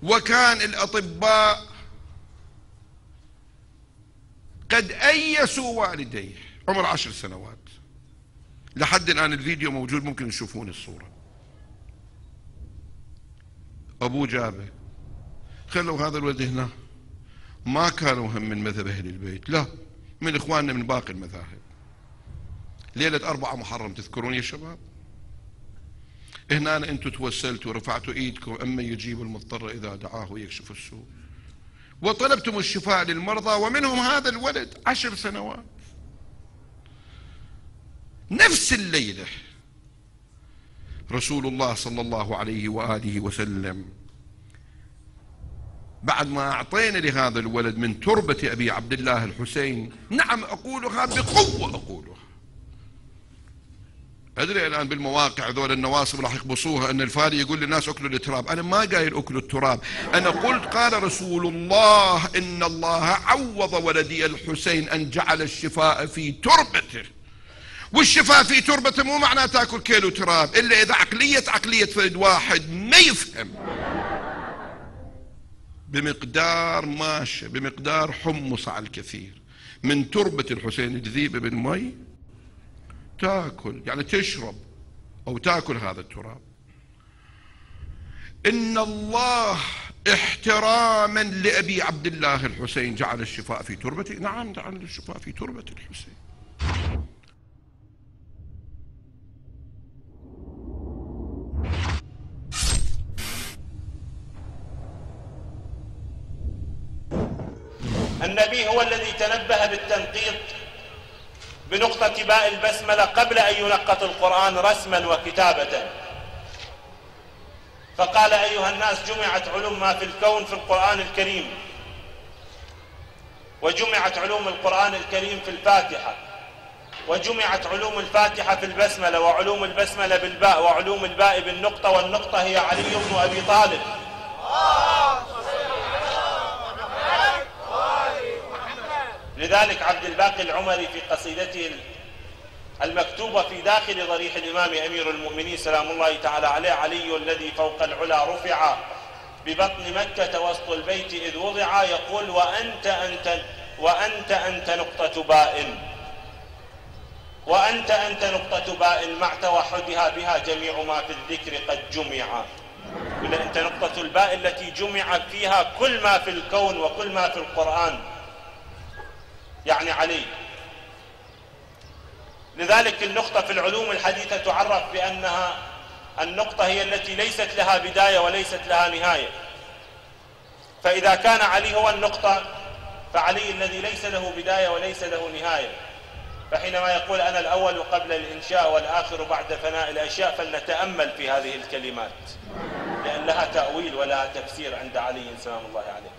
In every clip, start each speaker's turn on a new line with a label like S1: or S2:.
S1: وكان الأطباء قد أيسوا والديه، عمر 10 سنوات. لحد الآن الفيديو موجود، ممكن تشوفون الصورة. أبوه جابه، خلوا هذا الولد هنا. ما كانوا هم من مذهب أهل البيت، لا، من إخواننا من باقي المذاهب. ليلة 4 محرم تذكرون يا شباب؟ هنا أنتم توسلتوا ورفعتوا إيدكم: أما يجيب المضطر إذا دعاه ويكشف السوء، وطلبتم الشفاء للمرضى، ومنهم هذا الولد 10 سنوات. نفس الليلة رسول الله صلى الله عليه وآله وسلم بعد ما أعطينا لهذا الولد من تربة أبي عبد الله الحسين، نعم أقولها بقوة، أقولها. أدري الآن بالمواقع ذول النواصب راح يقبصوها أن الفاري يقول للناس أكلوا التراب. أنا ما قايل أكلوا التراب، أنا قلت قال رسول الله إن الله عوض ولدي الحسين أن جعل الشفاء في تربته. والشفاء في تربته مو معناه تاكل كيلو تراب، إلا إذا عقلية فرد واحد ما يفهم. بمقدار ماشة، بمقدار حمص على الكثير من تربة الحسين تذيب بالمي، تاكل يعني تشرب أو تاكل هذا التراب. إن الله احتراما لأبي عبد الله الحسين جعل الشفاء في تربته. نعم، جعل الشفاء في تربة الحسين.
S2: النبي هو الذي تنبه بالتنقيط بنقطة باء البسملة قبل أن ينقط القرآن رسما وكتابة، فقال: أيها الناس، جمعت علوم ما في الكون في القرآن الكريم، وجمعت علوم القرآن الكريم في الفاتحة، وجمعت علوم الفاتحة في البسملة، وعلوم البسملة بالباء، وعلوم الباء بالنقطة، والنقطة هي علي بن أبي طالب. لذلك عبد الباقي العمري في قصيدته المكتوبة في داخل ضريح الإمام أمير المؤمنين سلام الله تعالى عليه: علي الذي فوق العلا رفع ببطن مكة وسط البيت إذ وضع، يقول: وأنت نقطة باء، وأنت نقطة باء مع توحدها بها جميع ما في الذكر قد جمع. أنت نقطة الباء التي جمع فيها كل ما في الكون وكل ما في القرآن، يعني علي. لذلك النقطة في العلوم الحديثة تعرف بأنها النقطة هي التي ليست لها بداية وليست لها نهاية. فإذا كان علي هو النقطة، فعلي الذي ليس له بداية وليس له نهاية. فحينما يقول: أنا الأول قبل الإنشاء والآخر بعد فناء الأشياء، فلنتأمل في هذه الكلمات، لأن لها تأويل ولها تفسير عند علي سلام الله عليه.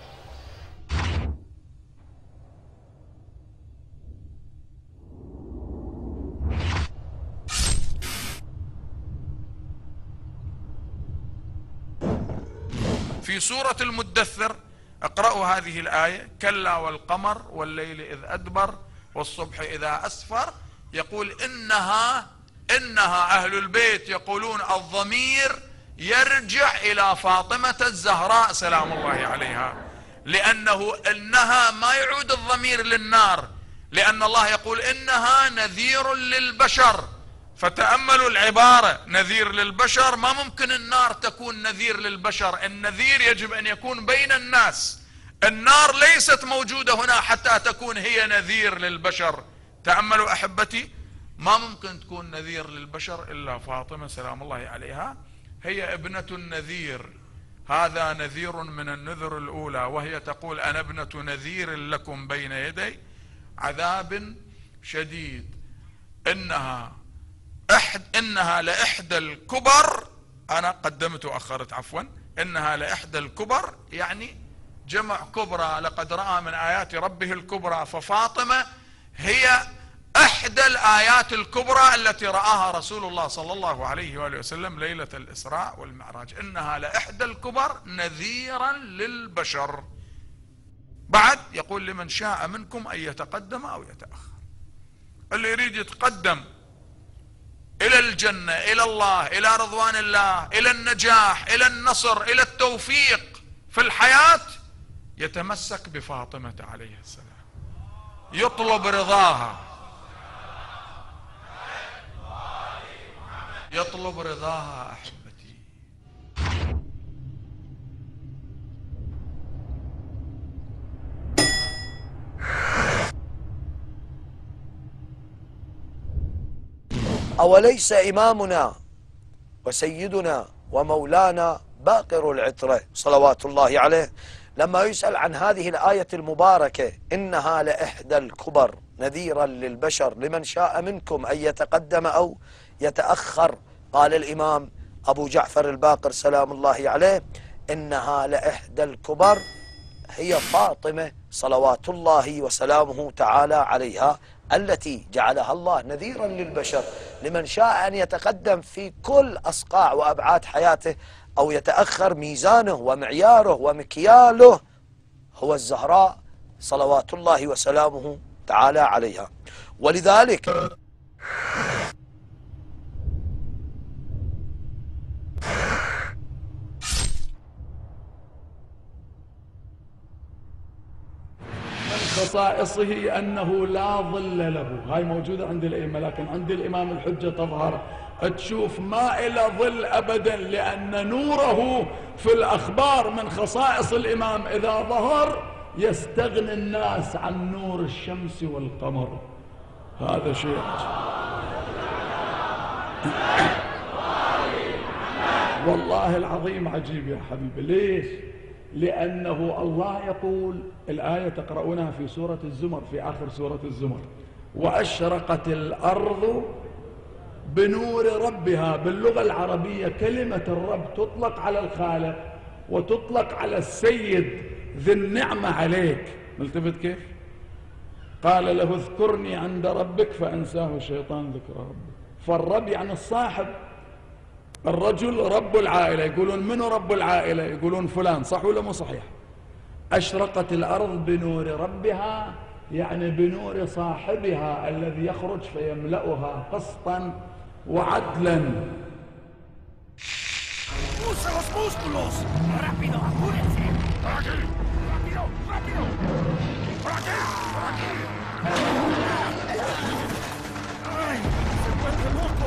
S3: في سورة المدثر اقرأوا هذه الآية: كلا والقمر والليل إذ أدبر والصبح إذا أسفر. يقول إنها أهل البيت يقولون الضمير يرجع إلى فاطمة الزهراء سلام الله عليها، لأنه إنها ما يعود الضمير للنار، لأن الله يقول إنها نذير للبشر. فتأملوا العبارة، نذير للبشر، ما ممكن النار تكون نذير للبشر. النذير يجب أن يكون بين الناس، النار ليست موجودة هنا حتى تكون هي نذير للبشر. تأملوا أحبتي، ما ممكن تكون نذير للبشر إلا فاطمة سلام الله عليها، هي ابنة النذير. هذا نذير من النذر الأولى، وهي تقول: أنا ابنة نذير لكم بين يدي عذاب شديد. إنها لإحدى الكبر، أنا قدمت وأخرت عفوا، إنها لإحدى الكبر يعني جمع كبرى، لقد رأى من آيات ربه الكبرى. ففاطمة هي إحدى الآيات الكبرى التي رآها رسول الله صلى الله عليه وآله وسلم ليلة الإسراء والمعراج. إنها لإحدى الكبر نذيرا للبشر. بعد يقول: لمن شاء منكم أن يتقدم أو يتأخر. اللي يريد يتقدم إلى الجنة، إلى الله، إلى رضوان الله، إلى النجاح، إلى النصر، إلى التوفيق، في الحياة يتمسك بفاطمة عليه السلام، يطلب رضاها، يطلب رضاها. أحبتي،
S4: أوليس إمامنا وسيدنا ومولانا باقر العترة صلوات الله عليه لما يسأل عن هذه الآية المباركة إنها لإحدى الكبر نذيرا للبشر لمن شاء منكم أن يتقدم أو يتأخر، قال الإمام أبو جعفر الباقر سلام الله عليه إنها لإحدى الكبر هي فاطمة صلوات الله وسلامه تعالى عليها، التي جعلها الله نذيرا للبشر لمن شاء أن يتقدم في كل أصقاع وأبعاد حياته أو يتأخر. ميزانه ومعياره ومكياله هو الزهراء صلوات الله وسلامه تعالى عليها. ولذلك
S5: خصائصه أنه لا ظل له، هاي موجودة عند الأئمة، لكن عند الإمام الحجة تظهر، تشوف ما إلى ظل أبدا، لأن نوره في الأخبار من خصائص الإمام إذا ظهر يستغني الناس عن نور الشمس والقمر. هذا شيء والله العظيم عجيب يا حبيبي. ليش؟ لأنه الله يقول، الآية تقرؤونها في سورة الزمر، في آخر سورة الزمر، وأشرقت الأرض بنور ربها. باللغة العربية كلمة الرب تطلق على الخالق وتطلق على السيد ذي النعمة عليك. ملتفت كيف؟ قال له اذكرني عند ربك فأنساه الشيطان ذكر ربك. فالرب يعني الصاحب، الرجل رب العائلة، يقولون منو رب العائلة؟ يقولون فلان، صح ولا مو صحيح؟ أشرقت الأرض بنور ربها يعني بنور صاحبها الذي يخرج فيملأها قسطا وعدلا.
S6: ¡Usa los músculos! ¡Rápido, apúrense! ¡Por aquí! ¡Rápido, rápido! ¡Por aquí! ¡Por aquí! ¡Ay! ¡Se vuelve loco!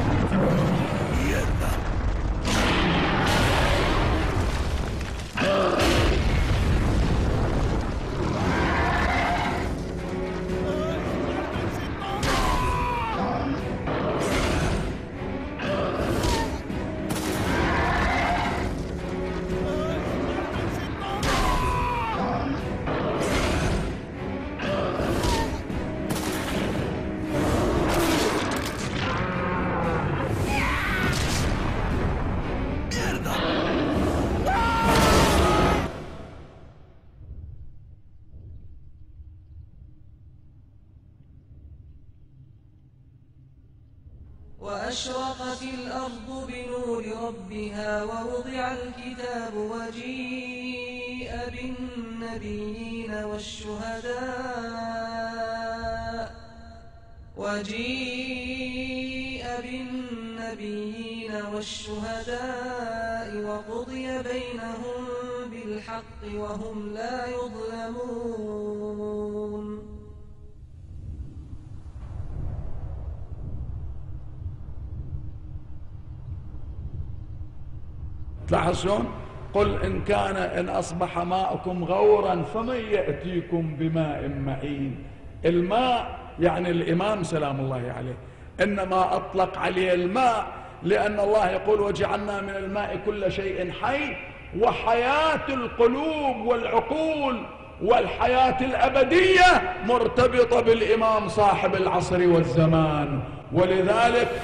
S6: ¡Mierda!
S7: وأشرقت الأرض بنور ربها ووضع الكتاب وجيء بالنبيين والشهداء وقضي بينهم بالحق وهم لا يظلمون.
S5: تلاحظون؟ قل إن أصبح ماؤكم غورا فمن يأتيكم بماء معين. الماء يعني الإمام سلام الله عليه، إنما أطلق عليه الماء لأن الله يقول وجعلنا من الماء كل شيء حي، وحياة القلوب والعقول والحياة الأبدية مرتبطة بالإمام صاحب العصر والزمان. ولذلك